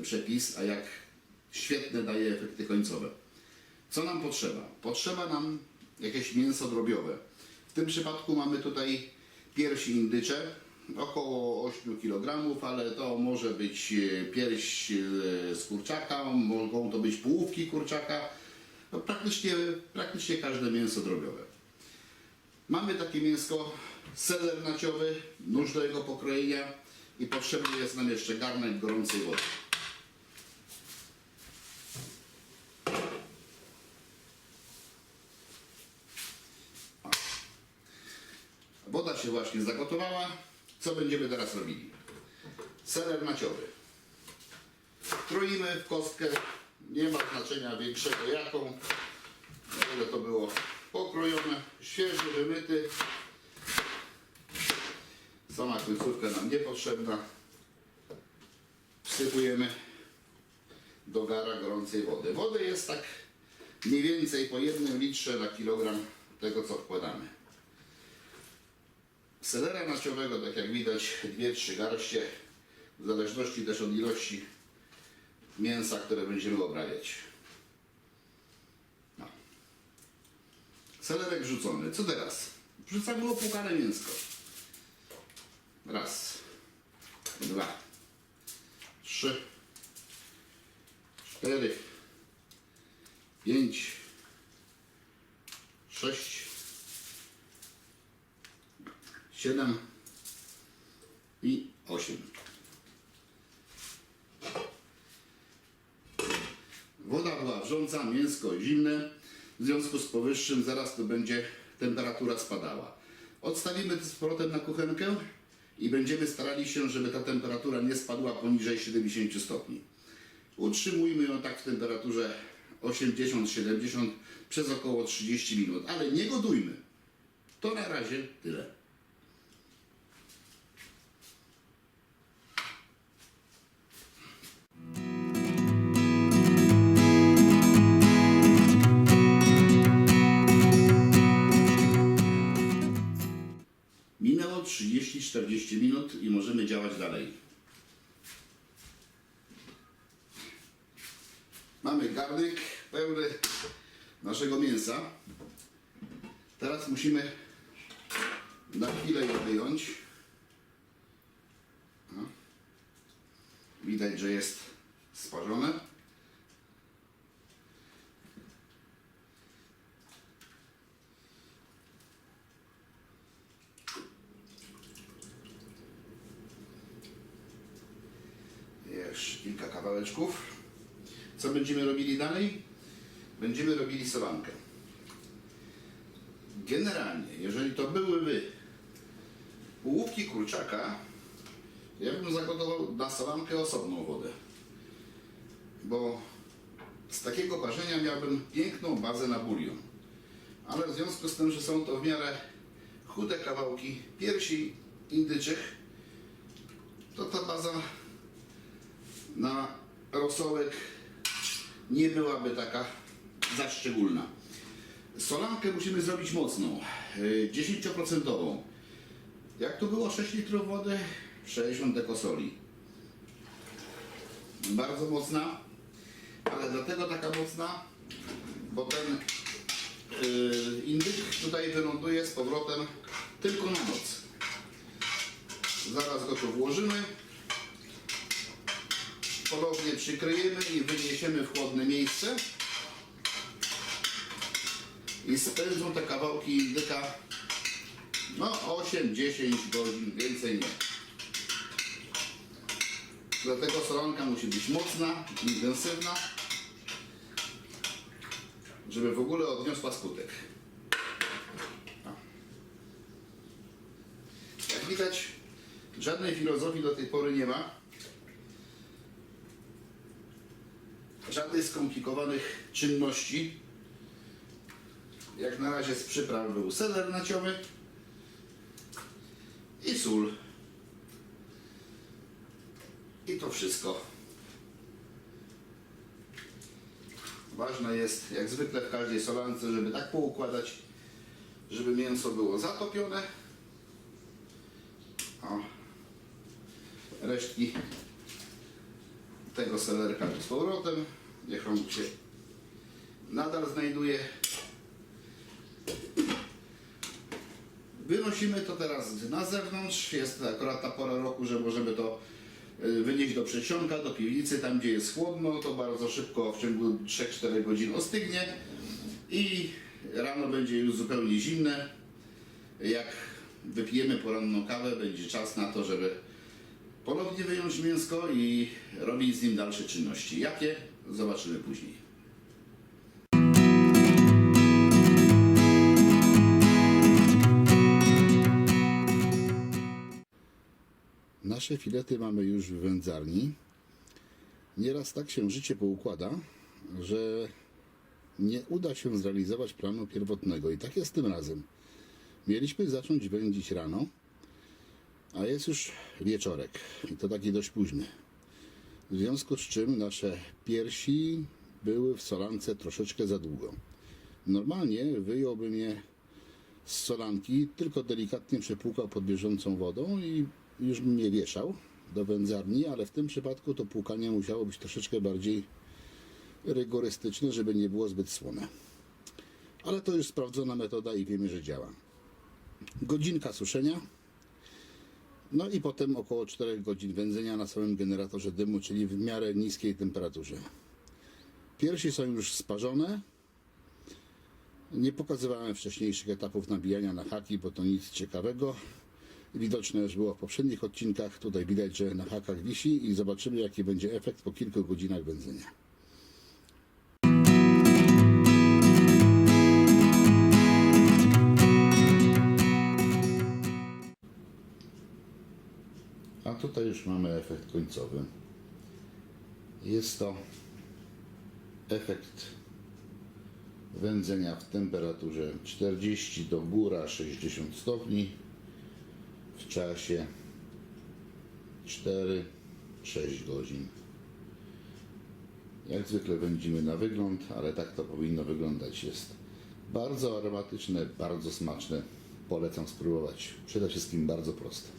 przepis, a jak świetne daje efekty końcowe. Co nam potrzeba? Potrzeba nam jakieś mięso drobiowe. W tym przypadku mamy tutaj piersi indycze, około 8 kg, ale to może być pierś z kurczaka, mogą to być połówki kurczaka, no praktycznie każde mięso drobiowe. Mamy takie mięsko, seler naciowy, nóż do jego pokrojenia i potrzebny jest nam jeszcze garnek gorącej wody. Woda się właśnie zagotowała. Co będziemy teraz robili? Seler naciowy. Kroimy w kostkę, nie ma znaczenia większego jaką. Ile to było pokrojone, świeży, wymyty. Sama końcówka nam niepotrzebna. Wsypujemy do gara gorącej wody. Wody jest tak mniej więcej po 1 litrze na kilogram tego, co wkładamy. Selera naciowego, tak jak widać, 2-3 garście, w zależności też od ilości mięsa, które będziemy obrabiać. No. Selerek wrzucony. Co teraz? Wrzucamy opłukane mięsko. 1, 2, 3, 4, 5, 6, 7 i 8. Woda była wrząca, mięsko zimne. W związku z powyższym zaraz to będzie temperatura spadała. Odstawimy to z powrotem na kuchenkę i będziemy starali się, żeby ta temperatura nie spadła poniżej 70 stopni. Utrzymujmy ją tak w temperaturze 80-70 przez około 30 minut, ale nie gotujmy. To na razie tyle. Minęło 30-40 minut i możemy działać dalej. Mamy garnek pełny naszego mięsa. Teraz musimy na chwilę je wyjąć. Widać, że jest sparzone. Jeszcze kilka kawałeczków. Co będziemy robili dalej? Będziemy robili solankę. Generalnie, jeżeli to byłyby połówki kurczaka, ja bym zagotował na solankę osobną wodę. Bo z takiego parzenia miałbym piękną bazę na bulion. Ale w związku z tym, że są to w miarę chude kawałki piersi indyczych, to ta baza na rosołek nie byłaby taka za szczególna. Solankę musimy zrobić mocną, 10%. Jak tu było 6 litrów wody, 60 dekosoli. Bardzo mocna, ale dlatego taka mocna, bo ten indyk tutaj wyląduje z powrotem tylko na noc. Zaraz go tu włożymy. Ponownie przykryjemy i wyniesiemy w chłodne miejsce i spędzą te kawałki indyka no 8-10 godzin, więcej nie. Dlatego solanka musi być mocna, intensywna, żeby w ogóle odniosła skutek. Jak widać, żadnej filozofii do tej pory nie ma. Żadnych skomplikowanych czynności. Jak na razie z przypraw był seler naciowy i sól. I to wszystko. Ważne jest, jak zwykle w każdej solance, żeby tak poukładać, żeby mięso było zatopione. O. Resztki tego selerka z powrotem. Niech on się nadal znajduje. Wynosimy to teraz na zewnątrz. Jest akurat ta pora roku, że możemy to wynieść do przedsionka, do piwnicy, tam gdzie jest chłodno, to bardzo szybko w ciągu 3-4 godzin ostygnie i rano będzie już zupełnie zimne. Jak wypijemy poranną kawę, będzie czas na to, żeby ponownie wyjąć mięsko i robić z nim dalsze czynności. Jakie? Zobaczymy później. Nasze filety mamy już w wędzarni. Nieraz tak się życie poukłada, że nie uda się zrealizować planu pierwotnego. I tak jest tym razem. Mieliśmy zacząć wędzić rano, a jest już wieczorek. I to taki dość późny. W związku z czym nasze piersi były w solance troszeczkę za długo. Normalnie wyjąłbym je z solanki, tylko delikatnie przepłukał pod bieżącą wodą i już bym je wieszał do wędzarni, ale w tym przypadku to płukanie musiało być troszeczkę bardziej rygorystyczne, żeby nie było zbyt słone. Ale to już sprawdzona metoda i wiemy, że działa. Godzinka suszenia, no i potem około 4 godzin wędzenia na samym generatorze dymu, czyli w miarę niskiej temperaturze. Piersi są już sparzone. Nie pokazywałem wcześniejszych etapów nabijania na haki, bo to nic ciekawego. Widoczne już było w poprzednich odcinkach. Tutaj widać, że na hakach wisi i zobaczymy, jaki będzie efekt po kilku godzinach wędzenia. A tutaj już mamy efekt końcowy. Jest to efekt wędzenia w temperaturze 40 do góra 60 stopni w czasie 4-6 godzin. Jak zwykle wędzimy na wygląd, ale tak to powinno wyglądać. Jest bardzo aromatyczne, bardzo smaczne. Polecam spróbować. Przede wszystkim bardzo proste.